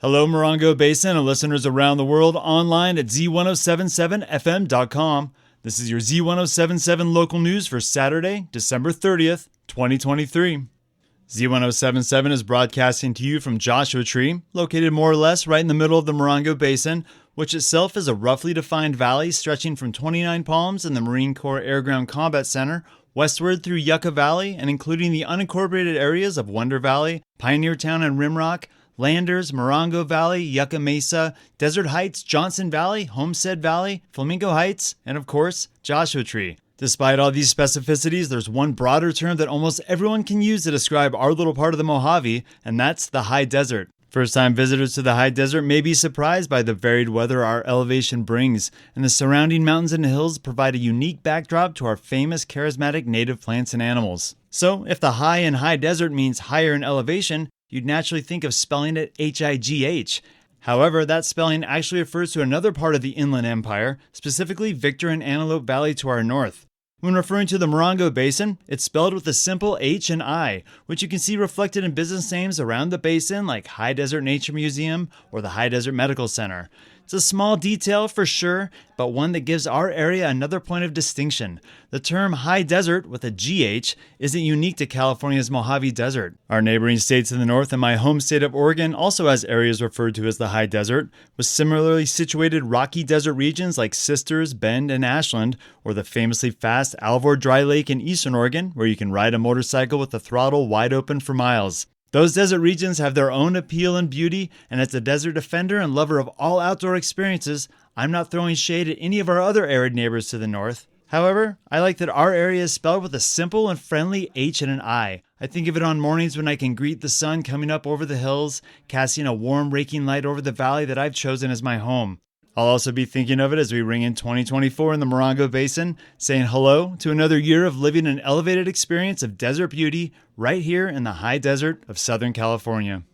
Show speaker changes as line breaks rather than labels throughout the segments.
Hello, Morongo Basin and listeners around the world online at Z107.7fm.com. This is your Z107.7 local news for Saturday, December 30th, 2023. Z107.7 is broadcasting to you from Joshua Tree, located more or less right in the middle of the Morongo Basin, which itself is a roughly defined valley stretching from 29 Palms and the Marine Corps Air Ground Combat Center westward through Yucca Valley and including the unincorporated areas of Wonder Valley, Pioneer Town and Rimrock, Landers, Morongo Valley, Yucca Mesa, Desert Heights, Johnson Valley, Homestead Valley, Flamingo Heights, and of course, Joshua Tree. Despite all these specificities, there's one broader term that almost everyone can use to describe our little part of the Mojave, and that's the high desert. First-time visitors to the high desert may be surprised by the varied weather our elevation brings, and the surrounding mountains and hills provide a unique backdrop to our famous charismatic native plants and animals. So, if the high in high desert means higher in elevation, you'd naturally think of spelling it H-I-G-H. However, that spelling actually refers to another part of the Inland Empire, specifically Victor and Antelope Valley to our north. When referring to the Morongo Basin, it's spelled with a simple H and I, which you can see reflected in business names around the basin like High Desert Nature Museum or the High Desert Medical Center. It's a small detail for sure, but one that gives our area another point of distinction. The term high desert with a GH isn't unique to California's Mojave Desert. Our neighboring states in the north and my home state of Oregon also has areas referred to as the high desert, with similarly situated rocky desert regions like Sisters, Bend, and Ashland, or the famously fast Alvord Dry Lake in eastern Oregon, where you can ride a motorcycle with the throttle wide open for miles. Those desert regions have their own appeal and beauty, and as a desert defender and lover of all outdoor experiences, I'm not throwing shade at any of our other arid neighbors to the north. However, I like that our area is spelled with a simple and friendly H and an I. I think of it on mornings when I can greet the sun coming up over the hills, casting a warm, raking light over the valley that I've chosen as my home. I'll also be thinking of it as we ring in 2024 in the Morongo Basin, saying hello to another year of living an elevated experience of desert beauty right here in the high desert of Southern California.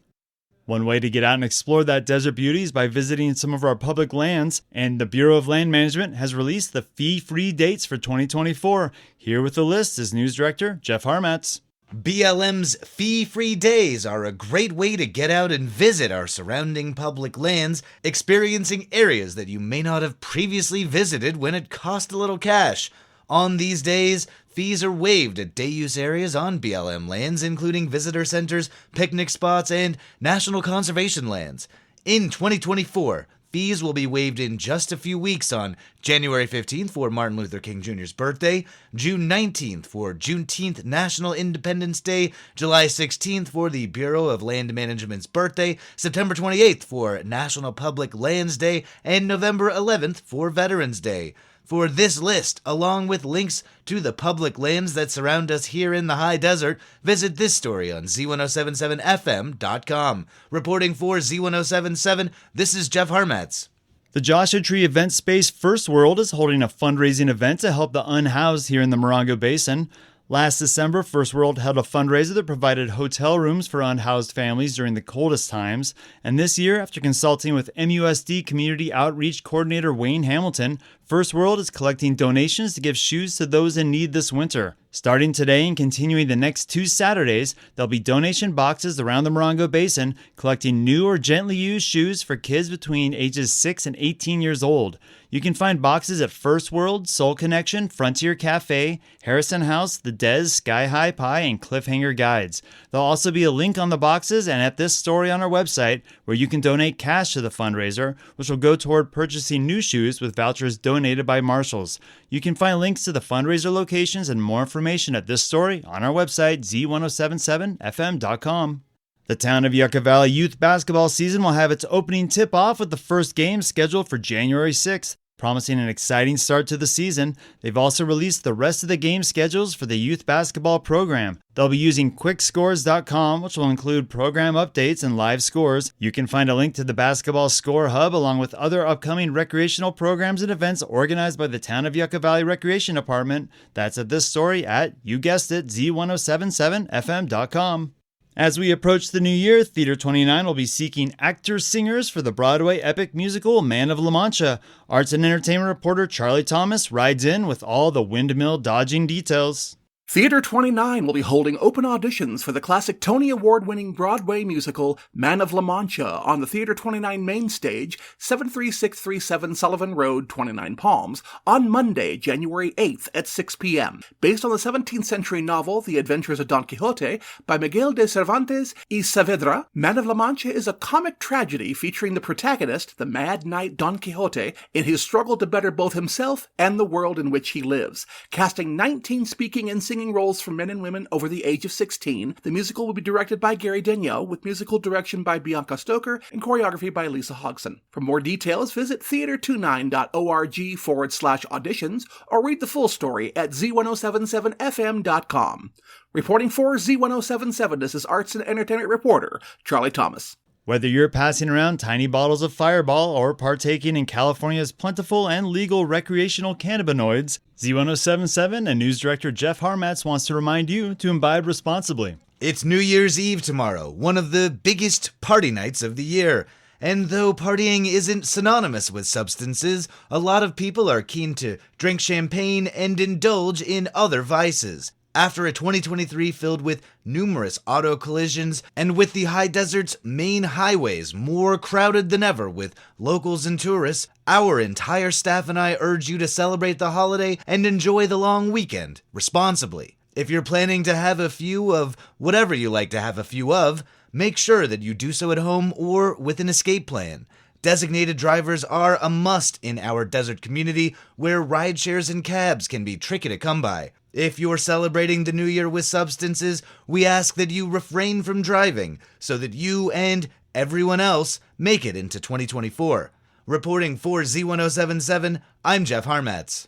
One way to get out and explore that desert beauty is by visiting some of our public lands, and the Bureau of Land Management has released the fee-free dates for 2024. Here with the list is News Director Jeff Harmatz.
BLM's fee-free days are a great way to get out and visit our surrounding public lands, experiencing areas that you may not have previously visited when it cost a little cash. On these days, fees are waived at day-use areas on BLM lands, including visitor centers, picnic spots, and national conservation lands. In 2024, fees will be waived in just a few weeks on January 15th for Martin Luther King Jr.'s birthday, June 19th for Juneteenth National Independence Day, July 16th for the Bureau of Land Management's birthday, September 28th for National Public Lands Day, and November 11th for Veterans Day. For this list, along with links to the public lands that surround us here in the high desert, visit this story on Z107.7fm.com. Reporting for Z107.7, this is Jeff Harmatz.
The Joshua Tree event space First World is holding a fundraising event to help the unhoused here in the Morongo Basin. Last December, First World held a fundraiser that provided hotel rooms for unhoused families during the coldest times. And this year, after consulting with MUSD Community Outreach Coordinator Wayne Hamilton, First World is collecting donations to give shoes to those in need this winter. Starting today and continuing the next 2 Saturdays, there'll be donation boxes around the Morongo Basin collecting new or gently used shoes for kids between ages 6 and 18 years old. You can find boxes at First World, Soul Connection, Frontier Cafe, Harrison House, The Des, Sky High Pie, and Cliffhanger Guides. There'll also be a link on the boxes and at this story on our website where you can donate cash to the fundraiser, which will go toward purchasing new shoes with vouchers donated by marshals. You can find links to the fundraiser locations and more information at this story on our website, Z107.7fm.com. The town of Yucca Valley youth basketball season will have its opening tip-off with the first game scheduled for January 6th. Promising an exciting start to the season, they've also released the rest of the game schedules for the youth basketball program. They'll be using quickscores.com, which will include program updates and live scores. You can find a link to the Basketball Score Hub along with other upcoming recreational programs and events organized by the Town of Yucca Valley Recreation Department. That's at this story at, you guessed it, Z107.7fm.com. As we approach the new year, Theater 29 will be seeking actor-singers for the Broadway epic musical Man of La Mancha. Arts and entertainment reporter Charlie Thomas rides in with all the windmill dodging details.
Theater 29 will be holding open auditions for the classic Tony Award-winning Broadway musical Man of La Mancha on the Theater 29 main stage, 73637 Sullivan Road, 29 Palms, on Monday, January 8th at 6 p.m. Based on the 17th century novel The Adventures of Don Quixote by Miguel de Cervantes y Saavedra, Man of La Mancha is a comic tragedy featuring the protagonist, the Mad Knight Don Quixote, in his struggle to better both himself and the world in which he lives. Casting 19 speaking and singing roles for men and women over the age of 16, the musical will be directed by Gary Daigneault, with musical direction by Bianca Stoker and choreography by Lisa Hodgson. For more details, visit theater29.org/auditions or read the full story at Z107.7fm.com. Reporting for Z107.7, this is arts and entertainment reporter Charlie Thomas.
Whether you're passing around tiny bottles of Fireball or partaking in California's plentiful and legal recreational cannabinoids, Z107.7 and news director Jeff Harmatz wants to remind you to imbibe responsibly.
It's New Year's Eve tomorrow, one of the biggest party nights of the year. And though partying isn't synonymous with substances, a lot of people are keen to drink champagne and indulge in other vices. After a 2023 filled with numerous auto collisions, and with the high desert's main highways more crowded than ever with locals and tourists, our entire staff and I urge you to celebrate the holiday and enjoy the long weekend responsibly. If you're planning to have a few of whatever you like to have a few of, make sure that you do so at home or with an escape plan. Designated drivers are a must in our desert community, where rideshares and cabs can be tricky to come by. If you're celebrating the new year with substances, we ask that you refrain from driving so that you and everyone else make it into 2024. Reporting for Z107.7, I'm Jeff Harmatz.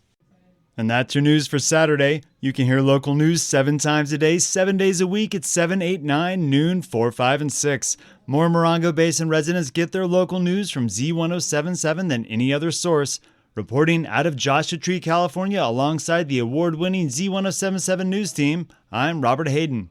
And that's your news for Saturday. You can hear local news 7 times a day, 7 days a week at 7, 8, 9, noon, 4, 5, and 6. More Morongo Basin residents get their local news from Z107.7 than any other source. Reporting out of Joshua Tree, California, alongside the award-winning Z107.7 news team, I'm Robert Hayden.